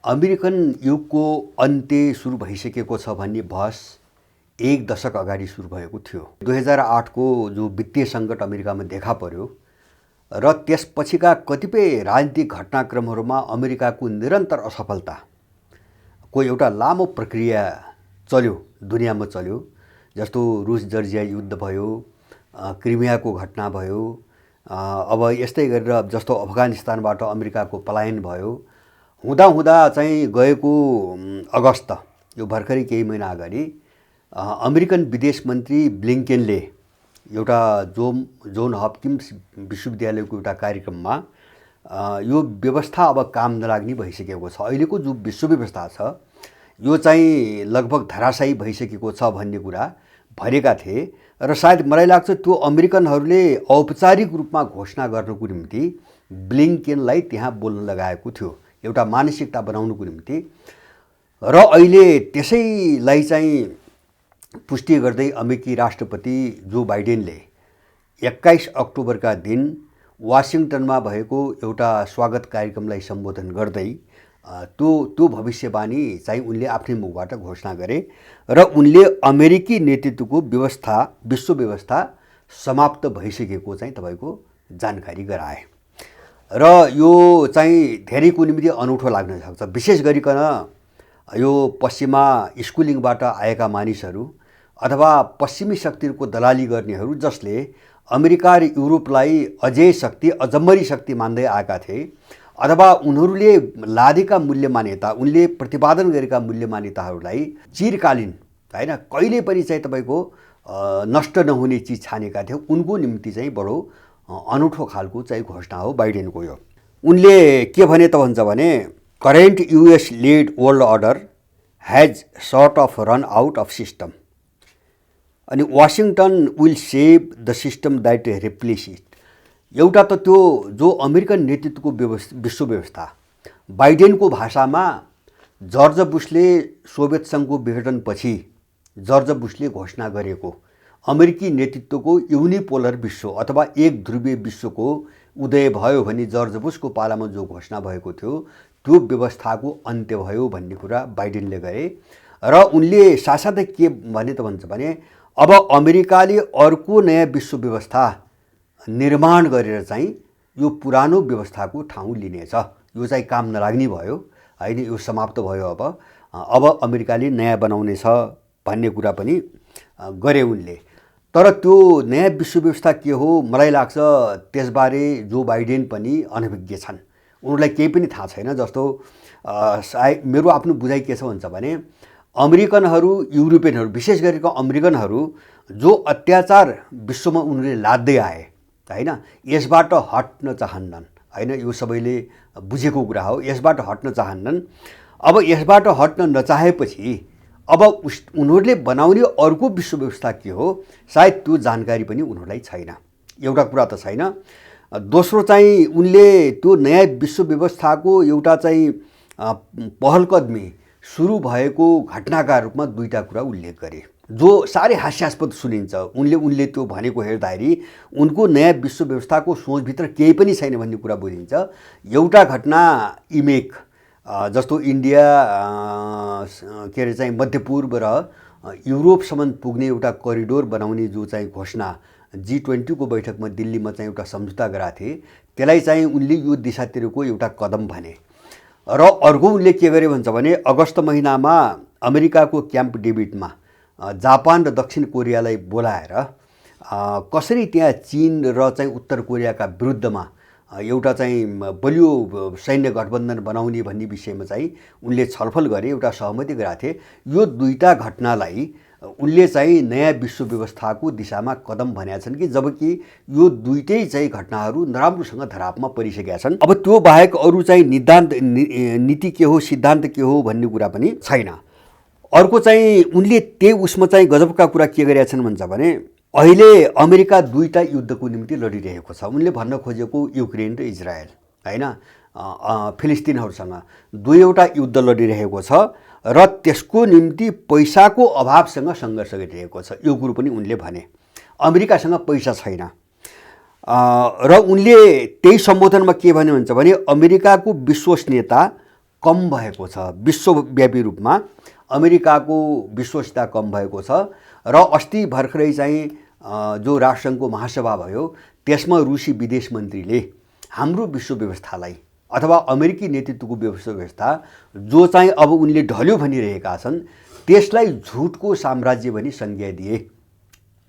American युगको अन्त्य सुरु भइसकेको छ भन्ने बहस एक दशक अगाडि सुरु भएको थियो। 2008 को जो वित्तीय सङ्कट अमेरिकामा देखा पर्यो र त्यसपछिका कतिपय राजनीतिक घटनाक्रमहरूमा अमेरिकाको निरन्तर असफलताको एउटा लामो प्रक्रिया चल्यो, दुनियाँमा चल्यो। जस्तो रुस जर्जिया युद्ध भयो, क्रिमियाको घटना भयो, अब यस्तै गरेर जस्तो अफगानिस्तानबाट अमेरिकाको पलायन भयो। हुँदा चाहिँ गएको अगस्त, यो भर्खरै केही महिना अगाडि अमेरिकन विदेश मन्त्री ब्लिङ्केनले एउटा जोन हपकिन्स विश्वविद्यालयको एउटा कार्यक्रममा यो व्यवस्था अब काम नलाग्ने भइसकेको छ, अहिलेको जो विश्व व्यवस्था छ यो चाहिँ लगभग धराशायी भइसकेको छ भन्ने कुरा भनेका थिए। र सायद मलाई लाग्छ त्यो अमेरिकनहरूले औपचारिक रूपमा घोषणा गर्नको निम्ति ब्लिङ्केनलाई त्यहाँ बोल्न लगाएको थियो, एउटा मानसिकता बनाउनको निम्ति। र अहिले त्यसैलाई चाहिँ पुष्टि गर्दै अमेरिकी राष्ट्रपति जो बाइडेनले 21 अक्टोबरका दिन वाशिङटनमा भएको एउटा स्वागत कार्यक्रमलाई सम्बोधन गर्दै त्यो भविष्यवाणी चाहिँ उनले आफ्नै मुखबाट घोषणा गरे र उनले अमेरिकी नेतृत्वको व्यवस्था, विश्व व्यवस्था समाप्त भइसकेको चाहिँ तपाईको जानकारी गराए। र यो चाहिँ धेरैको निम्ति अनौठो लाग्न सक्छ, विशेष गरिकन यो पश्चिमा स्कुलिङबाट आएका मानिसहरू अथवा पश्चिमी शक्तिहरूको दलाली गर्नेहरू जसले अमेरिका र युरोपलाई अझै शक्ति, अजम्मरी शक्ति मान्दै आएका थिए, अथवा उनीहरूले लादेका मूल्य मान्यता, उनले प्रतिपादन गरेका मूल्य मान्यताहरूलाई चिरकालीन हैन कहिले पनि चाहिँ तपाईको नष्ट नहुने चिज छानेका थिए, उनको निम्ति चाहिँ बडो अनौठो खालको चाहिँ घोषणा हो बाइडेनको यो। उनले के भने त भन्छ भने current US led world order has sort of run out of system अनि Washington will save the system that replace it. एउटा त त्यो जो अमेरिकन नेतृत्वको विश्व व्यवस्था, बाइडेनको भाषामा जर्ज बुशले सोभियत सङ्घको विघटनपछि जर्ज बुशले घोषणा गरेको अमेरिकी नेतृत्वको युनिपोलर विश्व अथवा एक ध्रुवीय विश्वको उदय भयो भने जर्ज बुशको पालामा जो घोषणा भएको थियो त्यो व्यवस्थाको अन्त्य भयो भन्ने कुरा बाइडेनले गरे। र उनले साथसाथै के भने त भन्छ भने अब अमेरिकाले अर्को नयाँ विश्व व्यवस्था निर्माण गरेर चाहिँ यो पुरानो व्यवस्थाको ठाउँ लिनेछ, यो चाहिँ काम नलाग्ने भयो हैन, यो समाप्त भयो। अब अमेरिकाले नयाँ बनाउनेछ भन्ने कुरा पनि गरे उनले। तर त्यो नयाँ विश्व व्यवस्था के हो मलाई लाग्छ त्यसबारे जो बाइडेन पनि अनभिज्ञ छन्, उनीहरूलाई केही पनि थाहा छैन। जस्तो मेरो आफ्नो बुझाइ के छ भन्छ भने अमेरिकनहरू, युरोपियनहरू, विशेष गरेको अमेरिकनहरू जो अत्याचार विश्वमा उनीहरूले लाद्दै आए हैन, यसबाट हट्न चाहन्नन् हैन, यो सबैले बुझेको कुरा हो, यसबाट हट्न चाहन्नन्। अब यसबाट हट्न नचाहेपछि अब उनीहरूले बनाउने अर्को विश्व व्यवस्था के हो सायद त्यो जानकारी पनि उनीहरूलाई छैन, एउटा कुरा त छैन। दोस्रो चाहिँ उनले त्यो नयाँ विश्व व्यवस्थाको एउटा चाहिँ पहलकदमी सुरु भएको घटनाका रूपमा दुईटा कुरा उल्लेख गरे जो साह्रै हास्यास्पद सुनिन्छ। उनले त्यो भनेको हेर्दाखेरि उनको नयाँ विश्व व्यवस्थाको सोचभित्र केही पनि छैन भन्ने कुरा बुझिन्छ। एउटा घटना इमेक जस्तो इन्डिया के अरे चाहिँ मध्यपूर्व र युरोपसम्म पुग्ने एउटा करिडोर बनाउने जो चाहिँ घोषणा G20 को बैठकमा दिल्लीमा चाहिँ एउटा सम्झौता गराएको थिए, त्यसलाई चाहिँ उनले यो दिशातिरको एउटा कदम भने। र अर्को उनले के गरे भन्छ भने अगस्त महिनामा अमेरिकाको क्याम्प डेभिडमा जापान र दक्षिण कोरियालाई बोलाएर कसरी त्यहाँ चीन र चाहिँ उत्तर कोरियाका विरुद्धमा एउटा चाहिँ बलियो सैन्य गठबन्धन बनाउने भन्ने विषयमा चाहिँ उनले छलफल गरे, एउटा सहमति गराएको थिए। यो दुईटा घटनालाई उनले चाहिँ नयाँ विश्व व्यवस्थाको दिशामा कदम भनेका छन् कि जबकि यो दुईटै चाहिँ घटनाहरू नराम्रोसँग धरापमा परिसकेका छन्। अब त्यो बाहेक अरू चाहिँ नीति के हो, सिद्धान्त के हो भन्ने कुरा पनि छैन। अर्को चाहिँ उनले त्यही उसमा चाहिँ गजबका कुरा के गरेका छन् भन्छ भने अहिले अमेरिका दुईटा युद्धको निम्ति लडिरहेको छ। उनले भन्न खोजेको युक्रेन र इजरायल हैन, फिलिस्तिनहरूसँग दुईवटा युद्ध लडिरहेको छ र त्यसको निम्ति पैसाको अभावसँग सङ्घर्ष गरिरहेको छ, यो कुरो पनि उनले भने। अमेरिकासँग पैसा छैन र उनले त्यही सम्बोधनमा के भने भन्छ भने अमेरिकाको विश्वसनीयता कम भएको छ, विश्वव्यापी रूपमा अमेरिकाको विश्वसनीयता कम भएको छ। र अस्ति भर्खरै चाहिँ जो राष्ट्रसङ्घको महासभा भयो त्यसमा रुसी विदेश मन्त्रीले हाम्रो विश्व व्यवस्थालाई अथवा अमेरिकी नेतृत्वको विश्व व्यवस्था जो चाहिँ अब उनले ढल्यो भनिरहेका छन् त्यसलाई झुटको साम्राज्य भनी संज्ञा दिए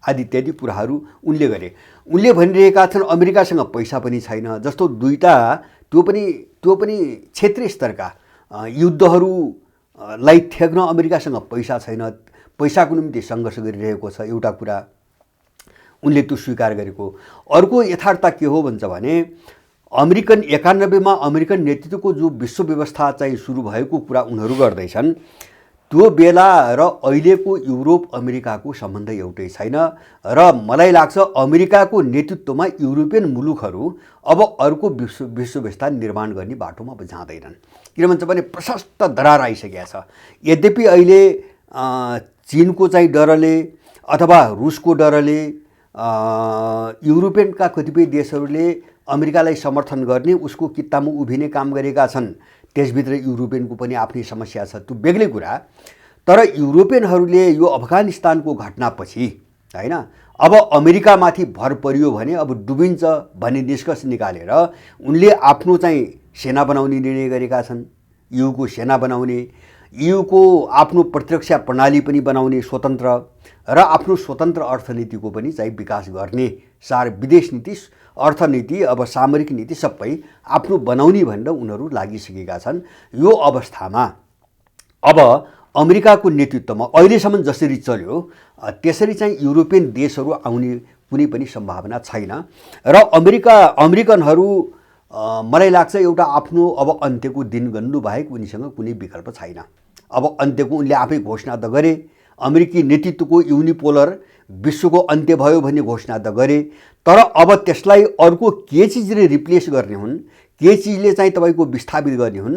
आदि इत्यादि कुराहरू उनले गरे। उनले भनिरहेका छन् अमेरिकासँग पैसा पनि छैन, जस्तो दुईटा त्यो पनि क्षेत्रीय स्तरका युद्धहरूलाई थ्याक्न अमेरिकासँग पैसा छैन, पैसाको निम्ति सङ्घर्ष गरिरहेको छ, एउटा कुरा उनले त्यो स्वीकार गरेको। अर्को यथार्थ के हो भन्छ भने अमेरिकन 91 मा अमेरिकन नेतृत्वको जो विश्व व्यवस्था चाहिँ सुरु भएको कुरा उनीहरू गर्दैछन् त्यो बेला र अहिलेको युरोप अमेरिकाको सम्बन्ध एउटै छैन। र मलाई लाग्छ अमेरिकाको नेतृत्वमा युरोपियन मुलुकहरू अब अर्को विश्व व्यवस्था निर्माण गर्ने बाटोमा अब जाँदैनन्। किन भन्छ भने प्रशस्त दरार आइसकेको छ। यद्यपि अहिले चीनको चाहिँ डरले अथवा रुसको डरले युरोपियनका कतिपय देशहरूले अमेरिकालाई समर्थन गर्ने उसको कित्तामा उभिने काम गरेका छन्। त्यसभित्र युरोपियनको पनि आफ्नै समस्या छ, त्यो बेग्लै कुरा। तर युरोपियनहरूले यो अफगानिस्तानको घटनापछि हैन अब अमेरिकामाथि भर परियो भने अब डुबिन्छ भन्ने निष्कर्ष निकालेर उनले आफ्नो चाहिँ सेना बनाउने निर्णय गरेका छन्। युको सेना बनाउने, युको आफ्नो प्रतिरक्षा प्रणाली पनि बनाउने स्वतन्त्र र आफ्नो स्वतन्त्र अर्थनीतिको पनि चाहिँ विकास गर्ने विदेश नीति अर्थनीति अब सामरिक नीति सबै आफ्नो बनाउने भनेर उनीहरू लागिसकेका छन्। यो अवस्थामा अब अमेरिकाको नेतृत्वमा अहिलेसम्म जसरी चल्यो त्यसरी चाहिँ युरोपियन देशहरू आउने कुनै पनि सम्भावना छैन। र अमेरिकनहरू मलाई लाग्छ एउटा आफ्नो अब अन्त्यको दिन गन्नु बाहेक उनीसँग कुनै विकल्प छैन। अब अन्त्यको उनले आफै घोषणा त गरे, अमेरिकी नेतृत्वको युनिपोलर विश्वको अन्त्य भयो भन्ने घोषणा त गरे। तर अब त्यसलाई अर्को के चिजले रिप्लेस गर्ने हुन्, के चिजले चाहिँ तपाईँको विस्थापित गर्ने हुन्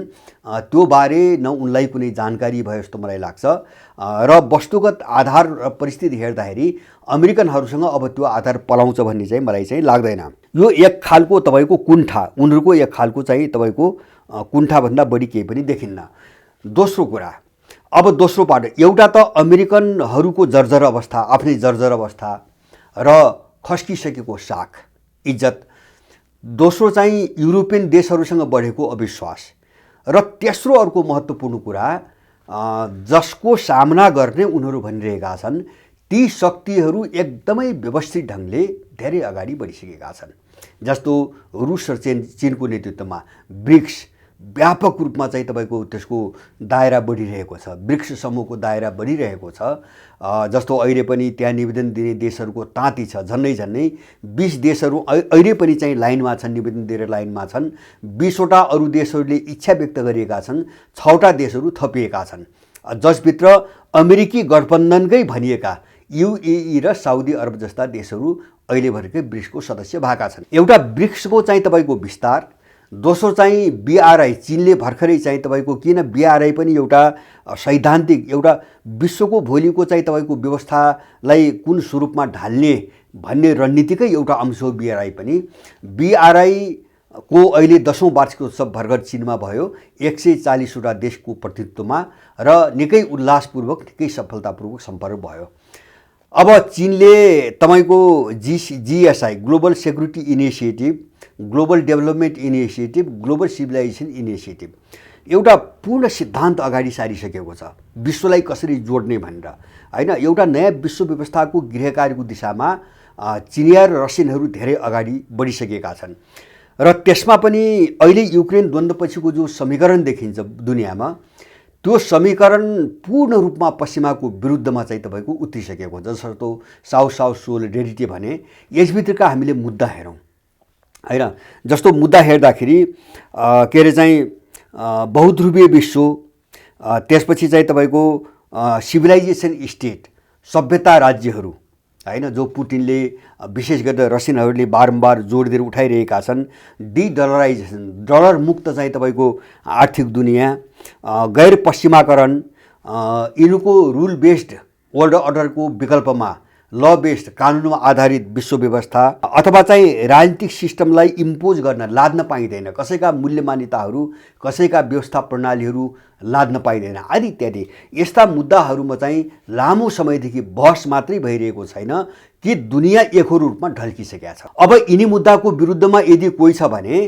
त्यो बारे न उनलाई कुनै जानकारी भयो जस्तो मलाई लाग्छ। र वस्तुगत आधार र परिस्थिति हेर्दाखेरि अमेरिकनहरूसँग अब त्यो आधार पलाउँछ भन्ने चाहिँ मलाई चाहिँ लाग्दैन। यो एक खालको तपाईँको कुण्ठा, उनीहरूको एक खालको चाहिँ तपाईँको कुण्ठाभन्दा बढी केही पनि देखिन्न। दोस्रो कुरा, अब दोस्रो पाटो एउटा त अमेरिकनहरूको जर्जर अवस्था, आफ्नै जर्जर अवस्था र खस्किसकेको साख इज्जत। दोस्रो चाहिँ युरोपियन देशहरूसँग बढेको अविश्वास। र तेस्रो अर्को महत्त्वपूर्ण कुरा जसको सामना गर्ने उनीहरू भनिरहेका छन् ती शक्तिहरू एकदमै व्यवस्थित ढङ्गले धेरै अगाडि बढिसकेका छन्। जस्तो रुस र चीनको नेतृत्वमा ब्रिक्स व्यापक रूपमा चाहिँ तपाईँको त्यसको दायरा बढिरहेको छ, ब्रिक्स समूहको दायरा बढिरहेको छ। जस्तो अहिले पनि त्यहाँ निवेदन दिने देशहरूको ताती छ, झन्डै 20 देशहरू अहिले पनि चाहिँ लाइनमा छन्, निवेदन दिएर लाइनमा छन्। 20 वटा अरू देशहरूले इच्छा व्यक्त गरिएका छन्, 6 वटा देशहरू थपिएका छन्, जसभित्र अमेरिकी गठबन्धनकै भनिएका युएई र साउदी अरब जस्ता देशहरू अहिले भर्खरै ब्रिक्सको सदस्य भएका छन्। एउटा ब्रिक्सको चाहिँ तपाईँको विस्तार, दोस्रो चाहिँ बीआरआई, चीनले भर्खरै चाहिँ तपाईँको किन बीआरआई पनि एउटा सैद्धान्तिक एउटा विश्वको भोलिको चाहिँ तपाईँको व्यवस्थालाई कुन स्वरूपमा ढाल्ने भन्ने रणनीतिकै एउटा अंश हो बीआरआई पनि। बीआरआई को अहिले 10औं वार्षिकोत्सव भर्खर चीनमा भयो, 140 वटा देशको प्रतिनिधित्वमा र निकै उल्लासपूर्वक निकै सफलतापूर्वक सम्पन्न भयो। अब चीनले तपाईँको GSI global security initiative, global development initiative, global civilisation initiative एउटा पूर्ण सिद्धान्त अगाडि सारिसकेको छ विश्वलाई कसरी जोड्ने भनेर हैन। एउटा नयाँ विश्व व्यवस्थाको गृहकार्यको दिशामा चिनिया र रसियनहरू धेरै अगाडि बढिसकेका छन्। र त्यसमा पनि अहिले युक्रेन द्वन्द्वपछिको जो समीकरण देखिन्छ दुनियाँमा त्यो समीकरण पूर्ण रूपमा पश्चिमाको विरुद्धमा चाहिँ तपाईँको उत्रिसकेको हुन्छ। जस्तो साउथ सोलिडेरिटी भने यसभित्रका हामीले मुद्दा हेरौँ हैन। जस्तो मुद्दा हेर्दाखेरि के अरे चाहिँ बहुध्रुवीय विश्व, त्यसपछि चाहिँ तपाईँको सिभिलाइजेसन स्टेट, सभ्यता राज्यहरू हैन, जो पुटिनले विशेष गरेर रसियनहरूले बारम्बार जोड दिएर उठाइरहेका छन्। डिडलराइजेसन, डलर मुक्त चाहिँ तपाईँको आर्थिक दुनियाँ, गैर पश्चिमाकरण, यिनको रुल बेस्ड वर्ल्ड अर्डरको विकल्पमा ल बेस्ड कानुनमा आधारित विश्व व्यवस्था अथवा चाहिँ राजनीतिक सिस्टमलाई इम्पोज गर्न लाद्न पाइँदैन, कसैका मूल्य मान्यताहरू कसैका व्यवस्था प्रणालीहरू लाद्न पाइँदैन आदि इत्यादि यस्ता मुद्दाहरूमा चाहिँ लामो समयदेखि बहस मात्रै भइरहेको छैन कि दुनियाँ एकहोरो रूपमा ढल्किसकेका छ। अब यिनी मुद्दाको विरुद्धमा यदि कोही छ भने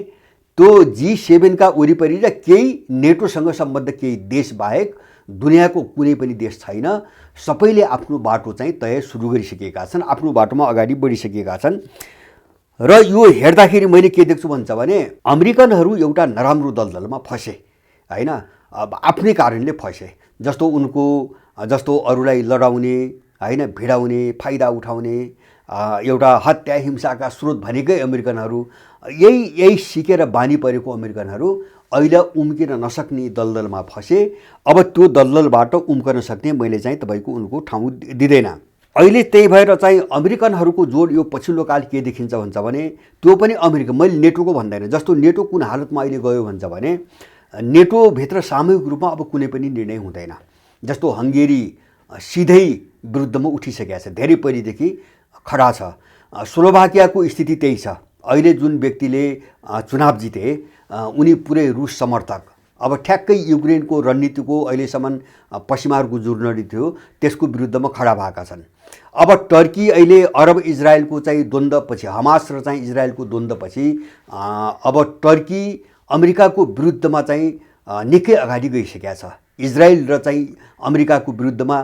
त्यो G7 का वरिपरि र केही नेटोसँग सम्बद्ध केही देश बाहेक दुनियाँको कुनै पनि देश छैन। सबैले आफ्नो बाटो चाहिँ तय सुरु गरिसकेका छन्, आफ्नो बाटोमा अगाडि बढिसकेका छन्। र यो हेर्दाखेरि मैले के देख्छु भन्छ भने अमेरिकनहरू एउटा नराम्रो दलदलमा फसे हैन, अब आफ्नै कारणले फसे। जस्तो अरूलाई लडाउने हैन, भिडाउने, फाइदा उठाउने, एउटा हत्या हिंसाका स्रोत भनेकै अमेरिकनहरू, यही सिकेर बानी परेको अमेरिकनहरू अहिले उम्किन नसक्ने दलदलमा फसे। अब त्यो दलदलबाट उम्कन सक्ने मैले चाहिँ तपाईको उनको ठाउँ दिँदैन। अहिले त्यही भएर चाहिँ अमेरिकनहरूको जोड यो पछिल्लो काल के देखिन्छ भन्छ भने त्यो पनि अमेरिका, मैले नेटोको भन्दैन, जस्तो नेटो कुन हालतमा अहिले गयो भन्छ भने नेटोभित्र सामूहिक रूपमा अब कुनै पनि निर्णय हुँदैन। जस्तो हङ्गेरी सिधै विरुद्धमा उठिसकेको छ, धेरै पहिलेदेखि खडा छ। स्लोभाकियाको स्थिति त्यही छ। अहिले जुन व्यक्तिले चुनाव जिते उनी पुरै रुस समर्थक, अब ठ्याक्कै युक्रेनको रणनीतिको अहिलेसम्म पश्चिमाहरूको जुन रणनीति थियो त्यसको विरुद्धमा खडा भएका छन्। अब टर्की अहिले अरब इजरायलको चाहिँ द्वन्द्वपछि, हमास र चाहिँ इजरायलको द्वन्द्वपछि अब टर्की अमेरिकाको विरुद्धमा चाहिँ निकै अगाडि गइसकेको छ। इजरायल र चाहिँ अमेरिकाको विरुद्धमा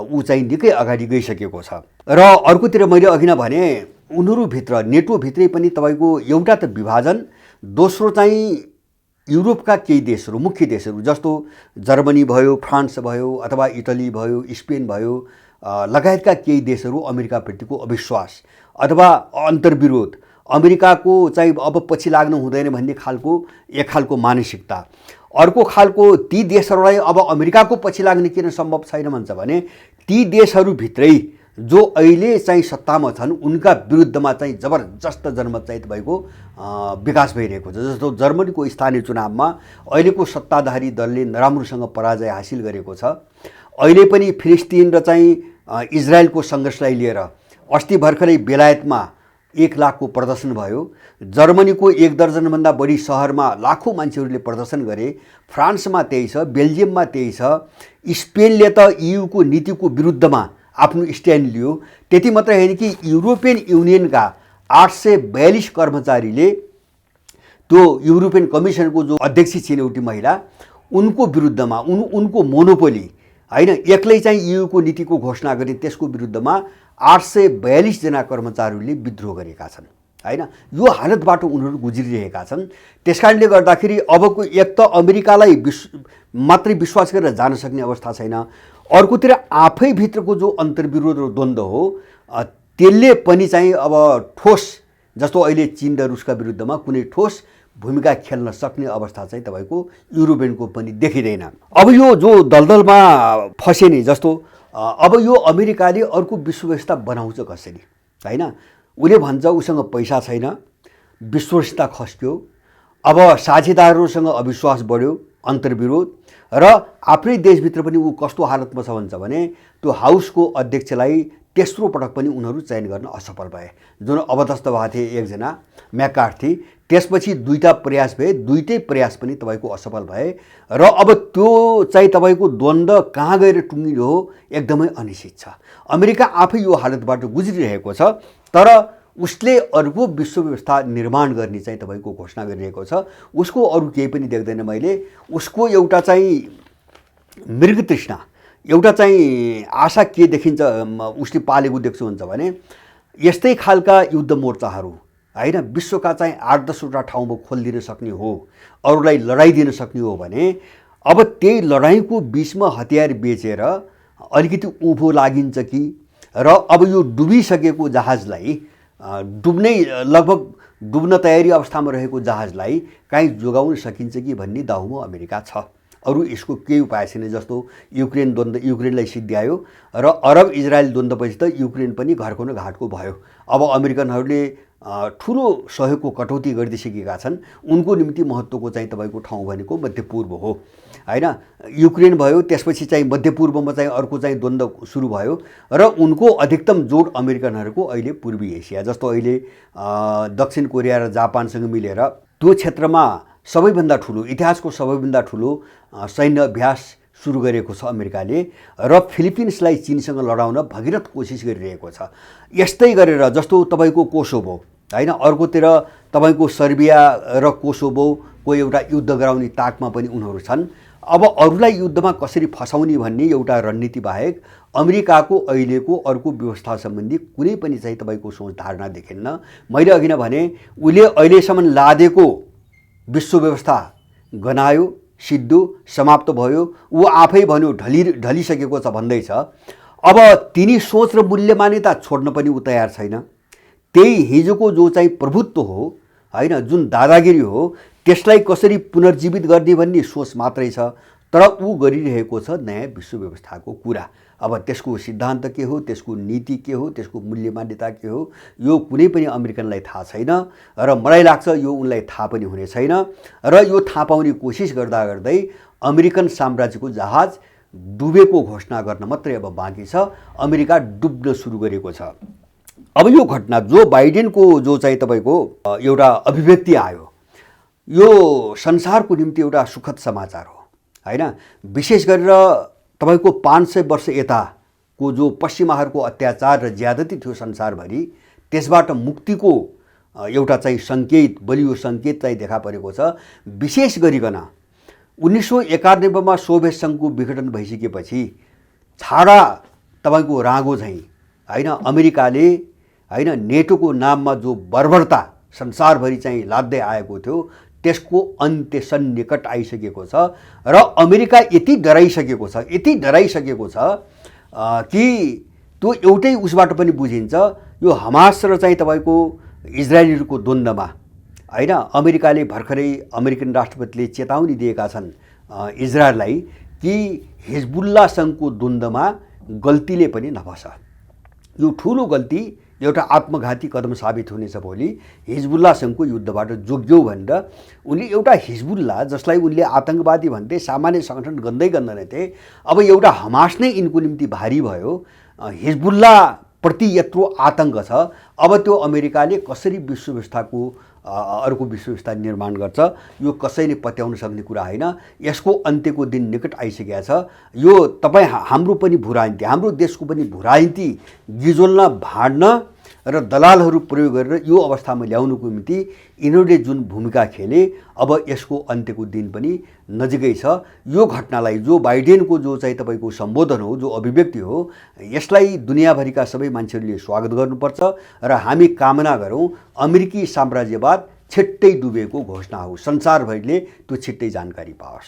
ऊ चाहिँ निकै अगाडि गइसकेको छ। र अर्कोतिर मैले अघि नै भने उनीहरूभित्र नेटोभित्रै पनि तपाईँको एउटा त विभाजन, दोस्रो चाहिँ युरोपका केही देशहरू, मुख्य देशहरू जस्तो जर्मनी भयो, फ्रान्स भयो, अथवा इटली भयो, स्पेन भयो लगायतका केही देशहरू अमेरिकाप्रतिको अविश्वास अथवा अन्तर्विरोध, अमेरिकाको चाहिँ अब पछि लाग्नु हुँदैन भन्ने खालको एक खालको मानसिकता। अर्को खालको ती देशहरूलाई अब अमेरिकाको पछि लाग्ने किन सम्भव छैन भन्छ भने ती देशहरूभित्रै जो अहिले चाहिँ सत्तामा छन् उनका विरुद्धमा चाहिँ जबरजस्त जनमत चाहिँ तपाईँको विकास भइरहेको छ। जस्तो जर्मनीको स्थानीय चुनावमा अहिलेको सत्ताधारी दलले नराम्रोसँग पराजय हासिल गरेको छ। अहिले पनि फिलिस्तिन र चाहिँ इजरायलको सङ्घर्षलाई लिएर अस्ति भर्खरै बेलायतमा 1 लाखको प्रदर्शन भयो। जर्मनीको 1 दर्जनभन्दा बढी सहरमा लाखौँ मान्छेहरूले प्रदर्शन गरे। फ्रान्समा त्यही छ, बेल्जियममा त्यही छ। स्पेनले त ईयूको नीतिको विरुद्धमा आफ्नो स्ट्यान्ड लियो। त्यति मात्रै होइन कि युरोपियन युनियनका 842 कर्मचारीले त्यो युरोपियन कमिसनको जो अध्यक्ष छिन् एउटी महिला, उनको विरुद्धमा उनको मोनोपोली हैन, एक्लै चाहिँ ईयूको नीतिको घोषणा गर्ने त्यसको विरुद्धमा 842 जना कर्मचारीहरूले विद्रोह गरेका छन् हैन। यो हालतबाट उनीहरू गुज्रिरहेका छन्। त्यसकारणले गर्दाखेरि अबको एक त अमेरिकालाई मात्रै विश्वास गरेर जान सक्ने अवस्था छैन, अर्कोतिर आफै भित्रको जो अन्तर्विरोध र द्वन्द्व हो त्यसले पनि चाहिँ अब ठोस, जस्तो अहिले चीन र रुसका विरुद्धमा कुनै ठोस भूमिका खेल्न सक्ने अवस्था चाहिँ तपाईको युरोपियनको पनि देखिँदैन। अब यो जो दलदलमा फसे नि, जस्तो अब यो अमेरिकाले अर्को विश्व व्यवस्था बनाउँछ कसरी हैन। उसले भन्छ उसँग पैसा छैन, विश्वस्तता खस्क्यो, अब साझेदारहरूसँग अविश्वास बढ्यो, अन्तर्विरोध, र आफ्नै देशभित्र पनि ऊ कस्तो हालतमा छ भन्छ भने त्यो हाउसको अध्यक्षलाई तेस्रो पटक पनि उनीहरू चयन गर्न असफल भए। जुन अबदस्त भएको थिए एकजना म्याकार्थी, त्यसपछि 2टा प्रयास भए, 2टै प्रयास पनि तपाईँको असफल भए। र अब त्यो चाहिँ तपाईँको द्वन्द्व कहाँ गएर टुङ्गियो हो एकदमै अनिश्चित छ। अमेरिका आफै यो हालतबाट गुज्रिरहेको छ, तर उसले अर्को विश्व व्यवस्था निर्माण गर्ने चाहिँ तपाईँको घोषणा गरिरहेको छ। उसको अरू केही पनि देख्दैन मैले। उसको एउटा चाहिँ मृगतृष्णा, एउटा चाहिँ आशा के देखिन्छ उसले पालेको देख्छु भन्छ भने यस्तै खालका युद्ध मोर्चाहरू हैन, विश्वका चाहिँ 8-10वटा ठाउँमा खोलिदिन सक्ने हो, अरूलाई लडाइदिन सक्ने हो भने अब त्यही लडाइँको बिचमा हतियार बेचेर अलिकति उँभो लागिन्छ कि, र अब यो डुबिसकेको जहाजलाई लगभग डुब्न तयारी अवस्थामा रहेको जहाजलाई काहीँ जोगाउन सकिन्छ कि भन्ने दाउमा अमेरिका छ। अरू यसको केही उपाय छैन। जस्तो युक्रेन द्वन्द्व, युक्रेनलाई सिद्ध्यायो र अरब इजरायल द्वन्द्वपछि त युक्रेन पनि घरको न घाटको भयो। अब अमेरिकनहरूले ठुलो सहयोगको कटौती गरिदिइसकेका छन्। उनको निम्ति महत्त्वको चाहिँ तपाईँको ठाउँ भनेको मध्यपूर्व हो होइन। युक्रेन भयो, त्यसपछि चाहिँ मध्यपूर्वमा चाहिँ अर्को चाहिँ द्वन्द्व सुरु भयो र उनको अधिकतम जोड अमेरिकनहरूको अहिले पूर्वी एसिया, जस्तो अहिले दक्षिण कोरिया र जापानसँग मिलेर त्यो क्षेत्रमा सबैभन्दा ठुलो, इतिहासको सबैभन्दा ठुलो सैन्य अभ्यास सुरु गरेको छ अमेरिकाले र फिलिपिन्सलाई चीनसँग लडाउन भगीरथ कोसिस गरिरहेको छ। यस्तै गरेर जस्तो तपाईँको कोसोभो होइन, अर्कोतिर तपाईँको सर्बिया र कोसोभोको एउटा युद्ध गराउने ताकमा पनि उनीहरू छन्। अब अरूलाई युद्धमा कसरी फसाउने भन्ने एउटा रणनीति बाहेक अमेरिकाको अहिलेको अर्को व्यवस्था सम्बन्धी कुनै पनि चाहिँ तपाईँको सोच धारणा देखिन्न। मैले अघि नै भने उसले अहिलेसम्म लादेको विश्व व्यवस्था गनायो, सिद्धो, समाप्त भयो। ऊ आफै भन्यो ढलिसकेको छ भन्दैछ। अब तिनी सोच र मूल्य मान्यता छोड्न पनि ऊ तयार छैन। त्यही हिजोको जो चाहिँ प्रभुत्व हो होइन, जुन दादागिरी हो, त्यसलाई कसरी पुनर्जीवित गर्ने भन्ने सोच मात्रै छ। तर ऊ गरिरहेको छ नयाँ विश्व व्यवस्थाको कुरा। अब त्यसको सिद्धान्त के हो, त्यसको नीति के हो, त्यसको मूल्य मान्यता के हो, यो कुनै पनि अमेरिकनलाई थाहा छैन र मलाई लाग्छ यो उनलाई थाहा पनि हुने छैन। र यो थाहा पाउने कोसिस गर्दा गर्दै अमेरिकन साम्राज्यको जहाज डुबेको घोषणा गर्न मात्रै अब बाँकी छ। अमेरिका डुब्न सुरु गरेको छ। अब यो घटना जो बाइडेनको जो चाहिँ तपाईँको एउटा अभिव्यक्ति आयो, यो संसारको निम्ति एउटा सुखद समाचार हो होइन। विशेष गरेर तपाईँको 500 वर्ष यताको जो पश्चिमाहरूको अत्याचार र ज्यादती थियो संसारभरि, त्यसबाट मुक्तिको एउटा चाहिँ सङ्केत, बलियो सङ्केत चाहिँ देखा परेको छ। विशेष गरिकन 1991 सोभियत सङ्घको विघटन भइसकेपछि छाडा तपाईँको राँगो झैँ होइन, अमेरिकाले होइन नेटोको नाममा जो बर्बरता संसारभरि चाहिँ लाद्दै आएको थियो, त्यसको अन्त्य सन्निकट आइसकेको छ। र अमेरिका यति डराइसकेको छ कि त्यो एउटै उसबाट पनि बुझिन्छ, यो हमास र चाहिँ तपाईँको इजरायलीहरूको द्वन्द्वमा होइन, अमेरिकाले भर्खरै अमेरिकन राष्ट्रपतिले चेतावनी दिएका छन् इजरायललाई कि हिजबुल्लासँगको द्वन्द्वमा गल्तीले पनि नफस। यो ठुलो गल्ती, एउटा आत्मघाती कदम साबित हुनेछ भोलि। हिजबुल्लासँगको युद्धबाट जोग्यौ भनेर उनले एउटा हिजबुल्ला जसलाई उनले आतङ्कवादी भन्थे, सामान्य सङ्गठन गन्दैनथे, अब एउटा हमास नै यिनको निम्ति भारी भयो। हिजबुल्ला प्रति यत्रो आतङ्क छ। अब त्यो अमेरिकाले कसरी विश्व व्यवस्थाको अर्को विश्व व्यवस्था निर्माण गर्छ, यो कसैले पत्याउन सक्ने कुरा होइन। यसको अन्त्यको दिन निकट आइसकेको छ। यो तपाईँ हाम्रो पनि भुराइन्ती, हाम्रो देशको पनि भुराइन्ती गिजोल्न भाड्न र दलालहरू प्रयोग गरेर यो अवस्थामा ल्याउनुको निम्ति यिनीहरूले जुन भूमिका खेले, अब यसको अन्त्यको दिन पनि नजिकै छ। यो घटनालाई, जो बाइडेनको जो चाहिँ तपाईँको सम्बोधन हो, जो अभिव्यक्ति हो, यसलाई दुनियाँभरिका सबै मान्छेहरूले स्वागत गर्नुपर्छ र हामी कामना गरौँ अमेरिकी साम्राज्यवाद छिट्टै डुबेको घोषणा हो, संसारभरिले त्यो छिट्टै जानकारी पाओस्।